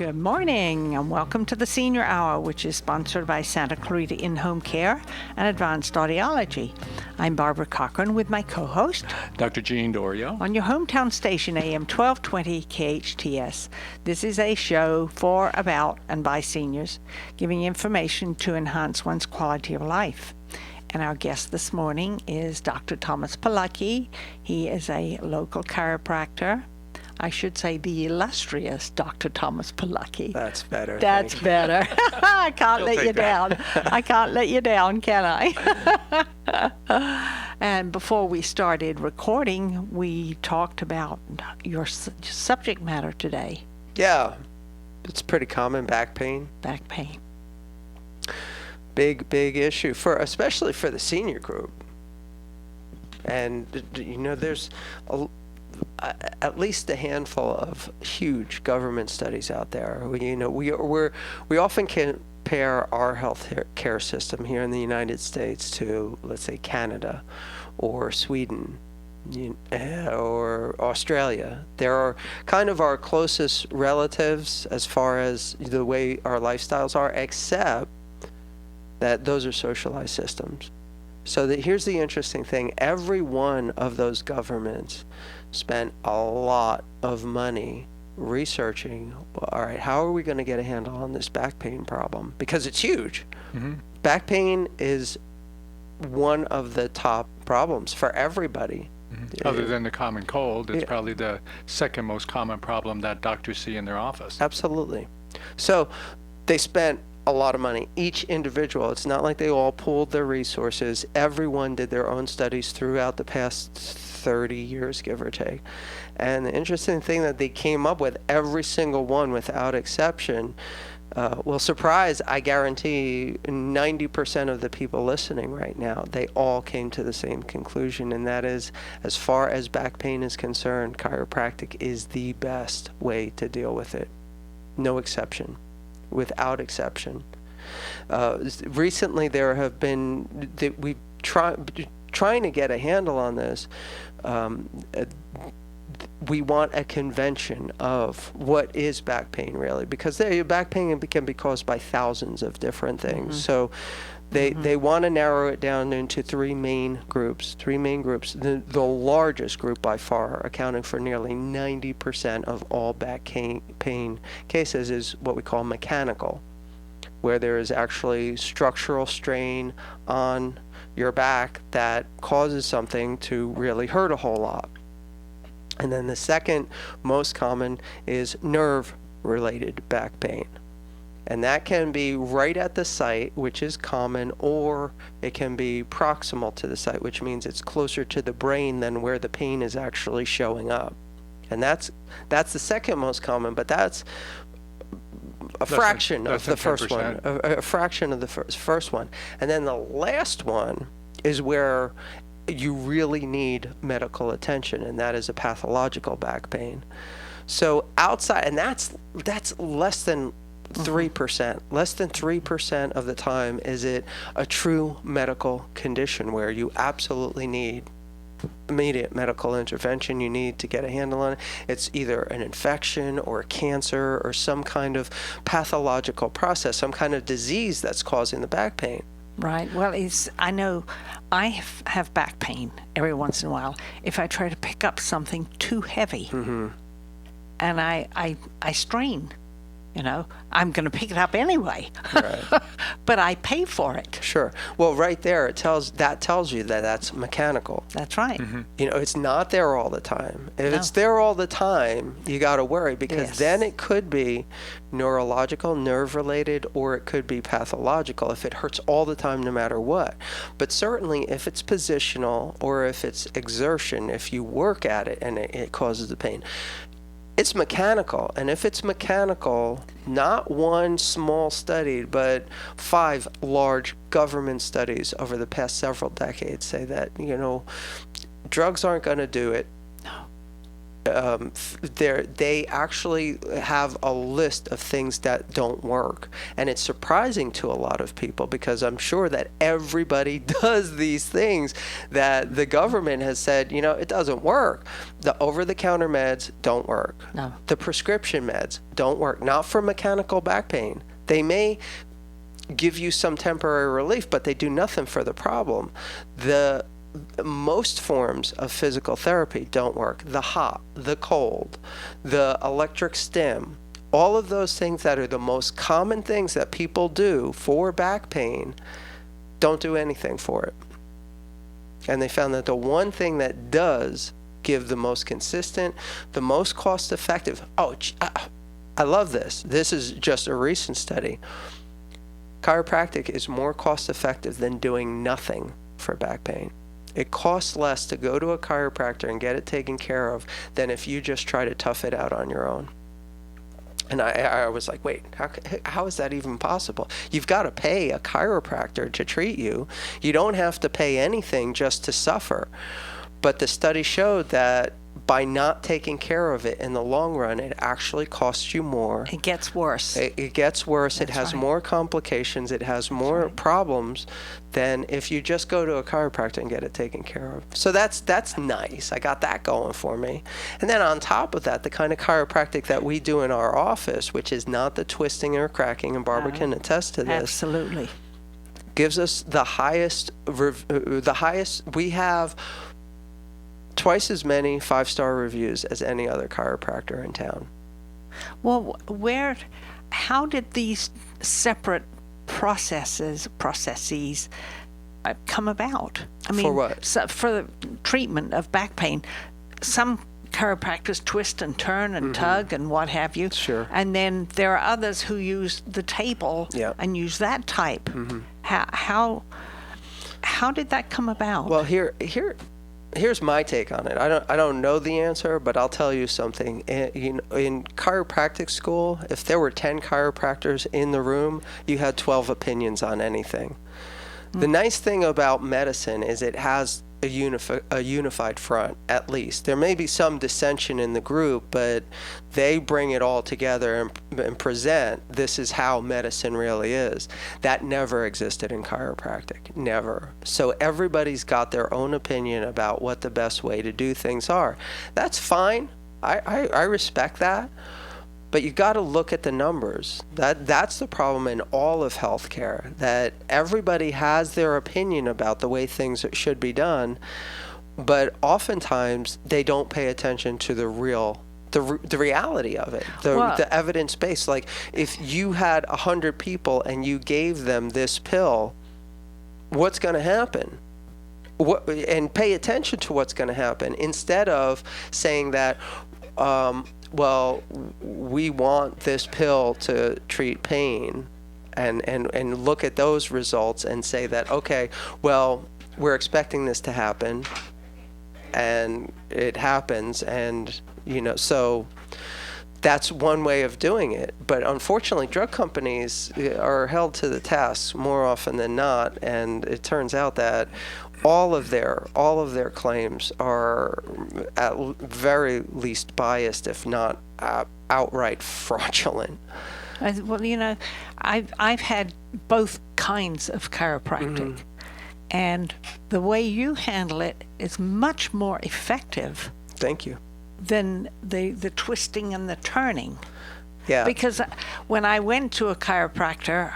Good morning and welcome to the Senior Hour, which is sponsored by Santa Clarita In-Home Care and Advanced Audiology. I'm Barbara Cochran with my co-host, Dr. Jean Dorio, on your hometown station AM 1220 KHTS. This is a show for, about, and by seniors, giving information to enhance one's quality of life. And our guest this morning is Dr. Thomas Pilecki. He is a local chiropractor. I should say the illustrious Dr. Thomas Pilecki. That's better. That's better. I can't let you down. I can't let you down, can I? And before we started recording, we talked about your subject matter today. Yeah, it's pretty common, back pain. Back pain. Big issue, especially for the senior group. And, there's at least a handful of huge government studies out there. We often compare our health care system here in the United States to, let's say, Canada or Sweden or Australia. They're kind of our closest relatives as far as the way our lifestyles are, except that those are socialized systems. So here's the interesting thing. Every one of those governments spent a lot of money researching, all right, how are we going to get a handle on this back pain problem? Because it's huge. Mm-hmm. Back pain is one of the top problems for everybody. Mm-hmm. Other than the common cold, it's probably the second most common problem that doctors see in their office. Absolutely. So they spent a lot of money. Each individual, it's not like they all pooled their resources. Everyone did their own studies throughout the past 30 years, give or take. And the interesting thing that they came up with, every single one without exception, will surprise, I guarantee, 90% of the people listening right now. They all came to the same conclusion, and that is, as far as back pain is concerned, chiropractic is the best way to deal with it. No exception. Without exception. Recently, there have been, we've trying to get a handle on this. We want a convention of what is back pain really, because back pain can be caused by thousands of different things. Mm-hmm. So they want to narrow it down into three main groups. The largest group by far, accounting for nearly 90% of all back pain cases, is what we call mechanical, where there is actually structural strain on your back that causes something to really hurt a whole lot. And then the second most common is nerve-related back pain. And that can be right at the site, which is common, or it can be proximal to the site, which means it's closer to the brain than where the pain is actually showing up. And that's the second most common, but that's a fraction of the first one. A fraction of the first one. And then the last one is where you really need medical attention, and that is a pathological back pain. So outside, and that's less than 3%. Less than 3% of the time is it a true medical condition where you absolutely need immediate medical intervention. You need to get a handle on it. It's either an infection or a cancer or some kind of pathological process, some kind of disease that's causing the back pain. Right. Well, I know I have back pain every once in a while if I try to pick up something too heavy. Mm-hmm. And I strain. I'm going to pick it up anyway. Right. But I pay for it. Sure. Well, right there, it tells you that that's mechanical. That's right. Mm-hmm. It's not there all the time. If it's there all the time, you got to worry, because then it could be neurological, nerve-related, or it could be pathological if it hurts all the time no matter what. But certainly if it's positional or if it's exertion, if you work at it and it causes the pain, it's mechanical. And if it's mechanical, not one small study, but 5 large government studies over the past several decades say that, drugs aren't going to do it. No. they actually have a list of things that don't work. And it's surprising to a lot of people, because I'm sure that everybody does these things that the government has said, it doesn't work. The over-the-counter meds don't work. No. The prescription meds don't work. Not for mechanical back pain. They may give you some temporary relief, but they do nothing for the problem. Most forms of physical therapy don't work. The hot, the cold, the electric stim, all of those things that are the most common things that people do for back pain don't do anything for it. And they found that the one thing that does give the most consistent, the most cost effective, I love this. This is just a recent study. Chiropractic is more cost effective than doing nothing for back pain. It costs less to go to a chiropractor and get it taken care of than if you just try to tough it out on your own. And I was like, wait, how is that even possible? You've got to pay a chiropractor to treat you. You don't have to pay anything just to suffer. But the study showed that by not taking care of it in the long run, it actually costs you more. It gets worse. It gets worse. That's it has right. more complications. It has more problems than if you just go to a chiropractor and get it taken care of. So that's nice. I got that going for me. And then on top of that, the kind of chiropractic that we do in our office, which is not the twisting or cracking, and Barbara can attest to this. Absolutely. Gives us the highest. We have twice as many 5-star reviews as any other chiropractor in town. Well, how did these separate processes come about? I mean, For what? So for the treatment of back pain, some chiropractors twist and turn and tug and what have you. Sure. And then there are others who use the table and use that type. How did that come about? Well, here's my take on it. I don't know the answer, but I'll tell you something. In chiropractic school, if there were 10 chiropractors in the room, you had 12 opinions on anything. The nice thing about medicine is it has a unified front, at least. There may be some dissension in the group, but they bring it all together and present, this is how medicine really is. That never existed in chiropractic, never. So everybody's got their own opinion about what the best way to do things are. That's fine. I respect that. But you got to look at the numbers. That's the problem in all of healthcare, that everybody has their opinion about the way things should be done, but oftentimes they don't pay attention to the reality of it, the evidence base. Like if you had 100 people and you gave them this pill, what's going to happen? And pay attention to what's going to happen instead of saying that, well, we want this pill to treat pain, and look at those results and say that, okay, well, we're expecting this to happen, and it happens, and, so that's one way of doing it. But unfortunately, drug companies are held to the task more often than not, and it turns out that all of their claims are at very least biased, if not outright fraudulent. Well, I've had both kinds of chiropractic, and the way you handle it is much more effective. Thank you. Than the twisting and the turning. Yeah. Because when I went to a chiropractor,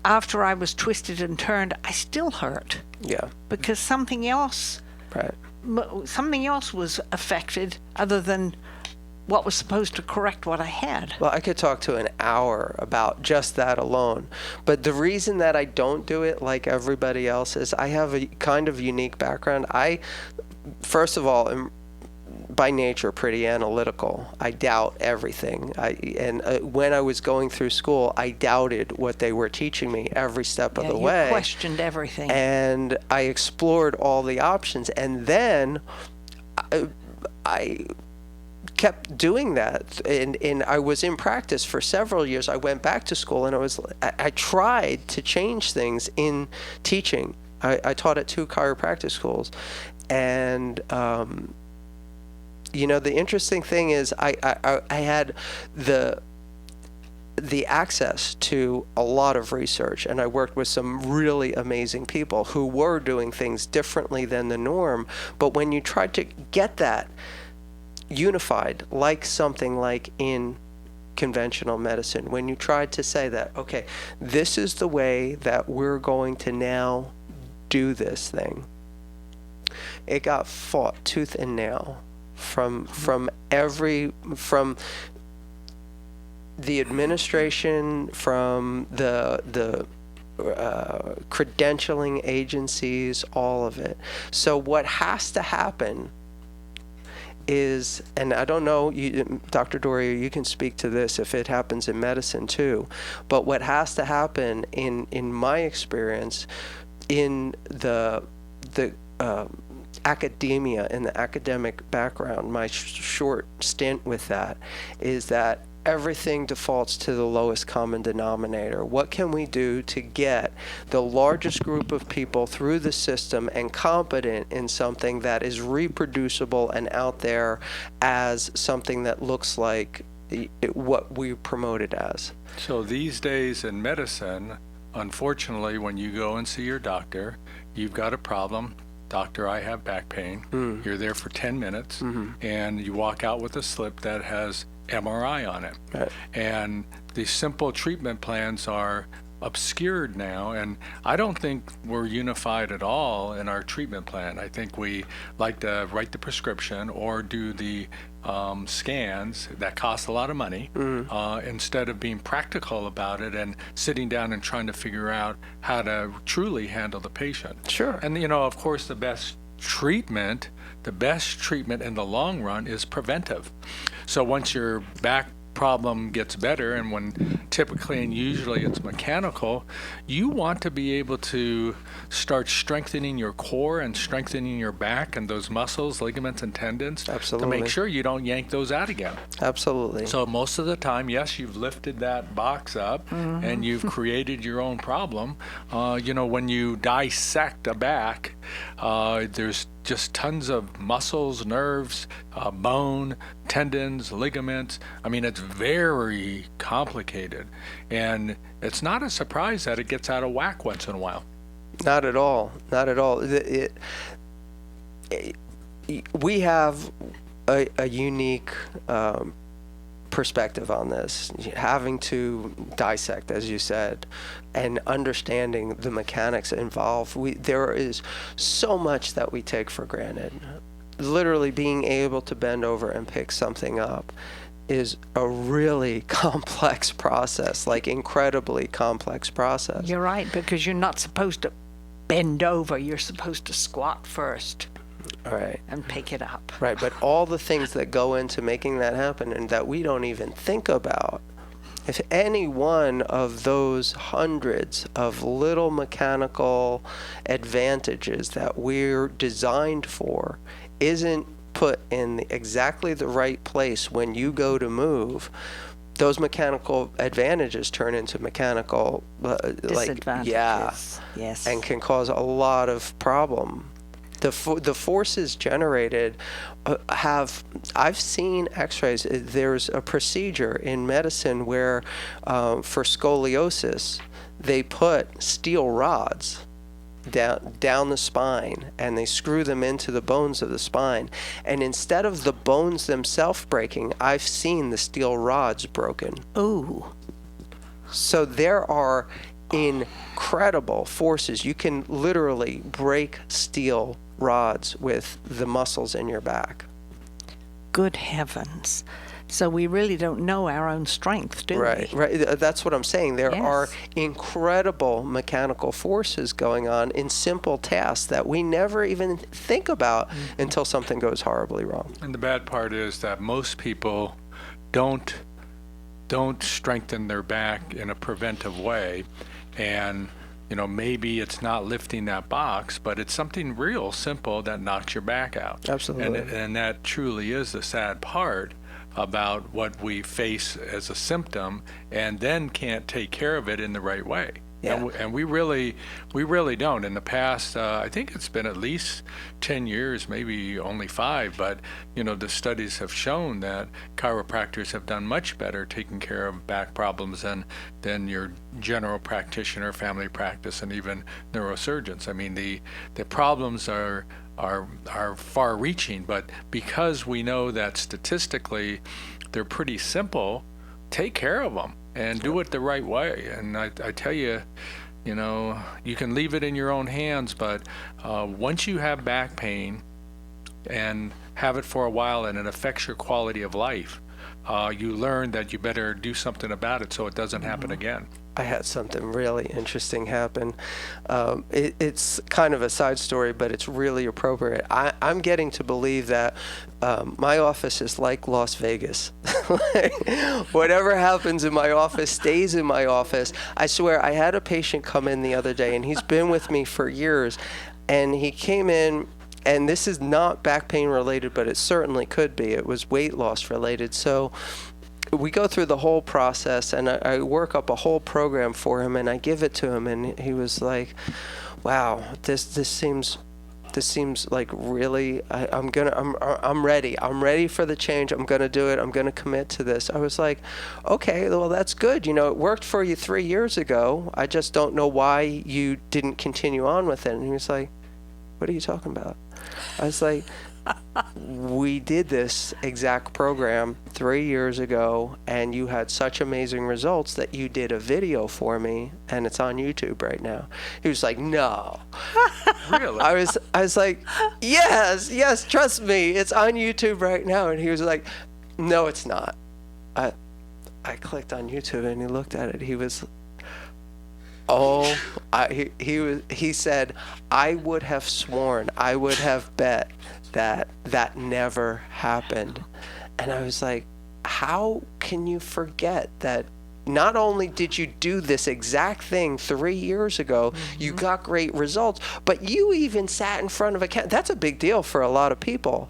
after I was twisted and turned, I still hurt. Yeah. Because something else was affected other than what was supposed to correct what I had. Well, I could talk to an hour about just that alone. But the reason that I don't do it like everybody else is I have a kind of unique background. First of all, am by nature pretty analytical. I doubt everything. When I was going through school, I doubted what they were teaching me every step of the way. You questioned everything. And I explored all the options. And then I kept doing that. And I was in practice for several years. I went back to school and I tried to change things in teaching. I taught at 2 chiropractic schools. And the interesting thing is I had the access to a lot of research, and I worked with some really amazing people who were doing things differently than the norm. But when you try to get that unified, like something like in conventional medicine, when you tried to say that, okay, this is the way that we're going to now do this thing, it got fought tooth and nail from the administration, from the credentialing agencies, all of it. So what has to happen is, and I don't know, Dr. Dorio, you can speak to this if it happens in medicine too, but what has to happen in my experience in the academia, in the academic background, my short stint with that, is that everything defaults to the lowest common denominator. What can we do to get the largest group of people through the system and competent in something that is reproducible and out there as something that looks like what we promote it as? So these days in medicine, unfortunately, when you go and see your doctor, you've got a problem. Doctor, I have back pain. You're there for 10 minutes, and you walk out with a slip that has MRI on it. Right. And the simple treatment plans are obscured now, and I don't think we're unified at all in our treatment plan. I think we like to write the prescription or do the scans that cost a lot of money, instead of being practical about it and sitting down and trying to figure out how to truly handle the patient. Sure. And of course, the best treatment in the long run is preventive. So once your back problem gets better, and when typically and usually it's mechanical, you want to be able to start strengthening your core and strengthening your back and those muscles, ligaments, and tendons. Absolutely. To make sure you don't yank those out again. Absolutely. So most of the time, yes, you've lifted that box up and you've created your own problem. When you dissect a back, there's just tons of muscles, nerves, bone, tendons, ligaments. I mean, it's very complicated. And it's not a surprise that it gets out of whack once in a while. Not at all. Not at all. We have a unique perspective on this, having to dissect, as you said, and understanding the mechanics involved. There is so much that we take for granted. Literally being able to bend over and pick something up is a really complex process, like incredibly complex process. You're right, because you're not supposed to bend over. You're supposed to squat first. Right. And pick it up. Right, but all the things that go into making that happen and that we don't even think about, if any one of those hundreds of little mechanical advantages that we're designed for isn't put in exactly the right place when you go to move, those mechanical advantages turn into mechanical disadvantages. Yes. And can cause a lot of problem. The forces generated I've seen x-rays. There's a procedure in medicine where for scoliosis they put steel rods down the spine, and they screw them into the bones of the spine, and instead of the bones themselves breaking, I've seen the steel rods broken. Ooh. So there are incredible forces. You can literally break steel rods with the muscles in your back. Good heavens. So we really don't know our own strength, do we? Right. That's what I'm saying. There Yes. are incredible mechanical forces going on in simple tasks that we never even think about until something goes horribly wrong. And the bad part is that most people don't strengthen their back in a preventive way. And maybe it's not lifting that box, but it's something real simple that knocks your back out. Absolutely. And that truly is the sad part about what we face as a symptom and then can't take care of it in the right way. Yeah. And we really don't. In the past, I think it's been at least 10 years, maybe only 5, but the studies have shown that chiropractors have done much better taking care of back problems than your general practitioner, family practice, and even neurosurgeons. I mean, the problems are far-reaching, but because we know that statistically they're pretty simple, take care of them and do it the right way. And I tell you, you can leave it in your own hands, but once you have back pain and have it for a while and it affects your quality of life, you learn that you better do something about it so it doesn't happen again. I had something really interesting happen. It's kind of a side story, but it's really appropriate. I'm getting to believe that my office is like Las Vegas. Whatever happens in my office stays in my office. I swear, I had a patient come in the other day, and he's been with me for years, and he came in, and this is not back pain related, but it certainly could be. It was weight loss related. So we go through the whole process, and I work up a whole program for him, and I give it to him, and he was like, "Wow, this seems like really. I'm ready. I'm ready for the change. I'm gonna do it. I'm gonna commit to this." I was like, "Okay, well that's good. It worked for you 3 years ago. I just don't know why you didn't continue on with it." And he was like, "What are you talking about?" I was like, "We did this exact program 3 years ago, and you had such amazing results that you did a video for me, and it's on YouTube right now." He was like, "No." Really? I was like, yes, trust me, it's on YouTube right now. And he was like, "No, it's not." I clicked on YouTube, and he looked at it. He was, he said, "I would have sworn, I would have bet that never happened." And I was like, how can you forget that not only did you do this exact thing 3 years ago, you got great results, but you even sat in front of a camera. That's a big deal for a lot of people.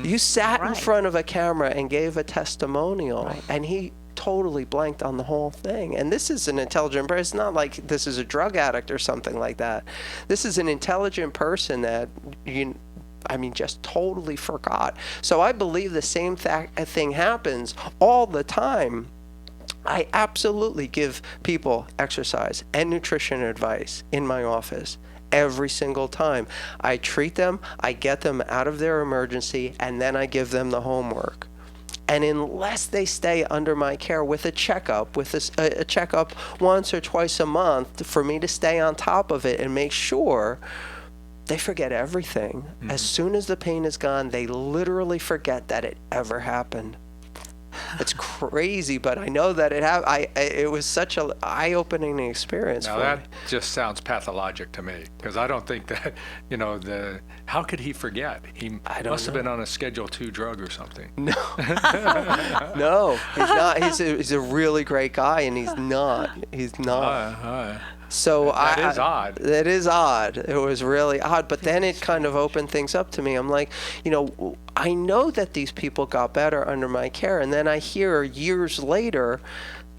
You sat in front of a camera and gave a testimonial, and he totally blanked on the whole thing. And this is an intelligent person. It's not like this is a drug addict or something like that. This is an intelligent person that just totally forgot. So I believe the same thing happens all the time. I absolutely give people exercise and nutrition advice in my office every single time. I treat them, I get them out of their emergency, and then I give them the homework. And unless they stay under my care with a checkup, a checkup once or twice a month for me to stay on top of it and make sure, they forget everything. As soon as the pain is gone, they literally forget that it ever happened. It's crazy, but I know that it was such an eye-opening experience now for me. that just sounds pathologic to me, because I don't think that, how could he forget? He must have been on a Schedule II drug or something. No, no, he's not. He's a really great guy, and he's not. So that is odd. That is odd. It was really odd, but then it kind of opened things up to me. I'm like, I know that these people got better under my care, and then I hear years later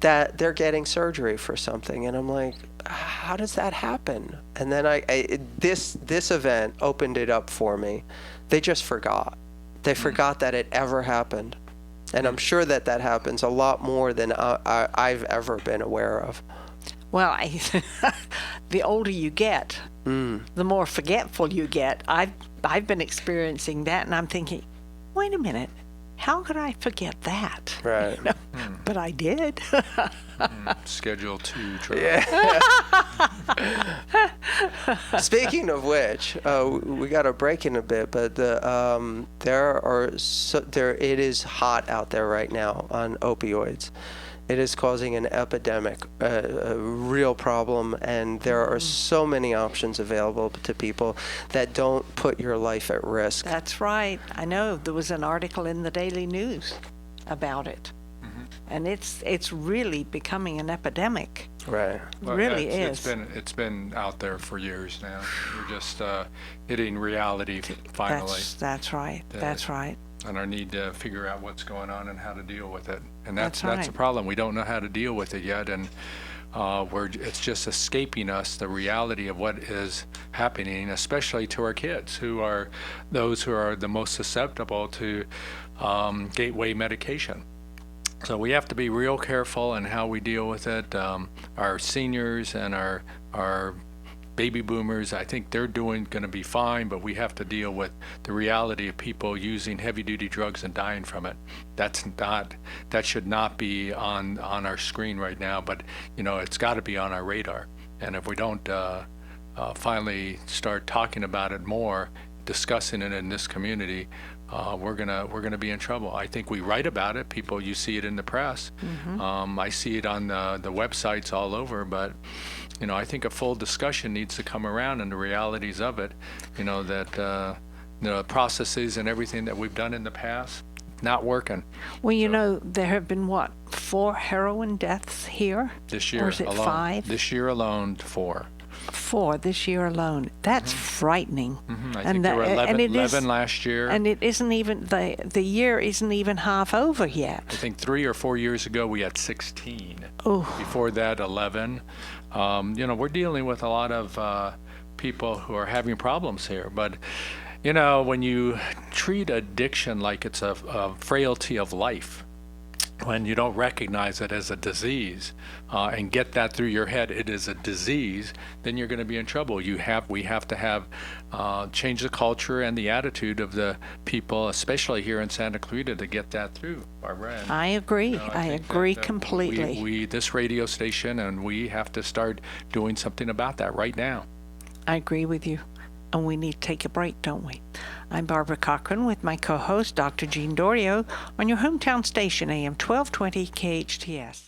that they're getting surgery for something, and I'm like, how does that happen? And then this event opened it up for me. They just forgot. They forgot that it ever happened, and I'm sure that happens a lot more than I've ever been aware of. Well, the older you get, the more forgetful you get. I've been experiencing that, and I'm thinking, wait a minute, how could I forget that? Right. But I did. Schedule II drug. Yeah. Speaking of which, we got to break in a bit, but it is hot out there right now on opioids. It is causing an epidemic, a real problem, and there are so many options available to people that don't put your life at risk. That's right. I know there was an article in the Daily News about it, and it's really becoming an epidemic. Right. Well, really yeah, is. It's been out there for years now. We're just hitting reality finally. That's right. That's right. And our need to figure out what's going on and how to deal with it. And That's that's right. the problem. We don't know how to deal with it yet. And where it's just escaping us the reality of what is happening, especially to our kids, who are those who are the most susceptible to gateway medication. So we have to be real careful in how we deal with it. Our seniors and our baby boomers, I think they're going to be fine, but we have to deal with the reality of people using heavy-duty drugs and dying from it. That should not be on our screen right now, but it's got to be on our radar. And if we don't finally start talking about it more, discussing it in this community, we're gonna be in trouble. I think we write about it. You see it in the press. I see it on the websites all over, but I think a full discussion needs to come around and the realities of it. That the processes and everything that we've done in the past not working. Well, there have been 4 heroin deaths here this year, or is it alone. 5? This year alone, 4. 4 this year alone. That's frightening. I think there were 11 last year. And it isn't even, the year isn't even half over yet. I think 3 or 4 years ago we had 16. Oh. Before that, 11. We're dealing with a lot of people who are having problems here. But, when you treat addiction like it's a frailty of life, when you don't recognize it as a disease and get that through your head, it is a disease, then you're going to be in trouble. We have to have change the culture and the attitude of the people, especially here in Santa Clarita, to get that through, Barbara. And, I agree. I agree completely. We this radio station, and we have to start doing something about that right now. I agree with you. And we need to take a break, don't we? I'm Barbara Cochran with my co-host, Dr. Jean Dorio, on your hometown station, AM 1220 KHTS.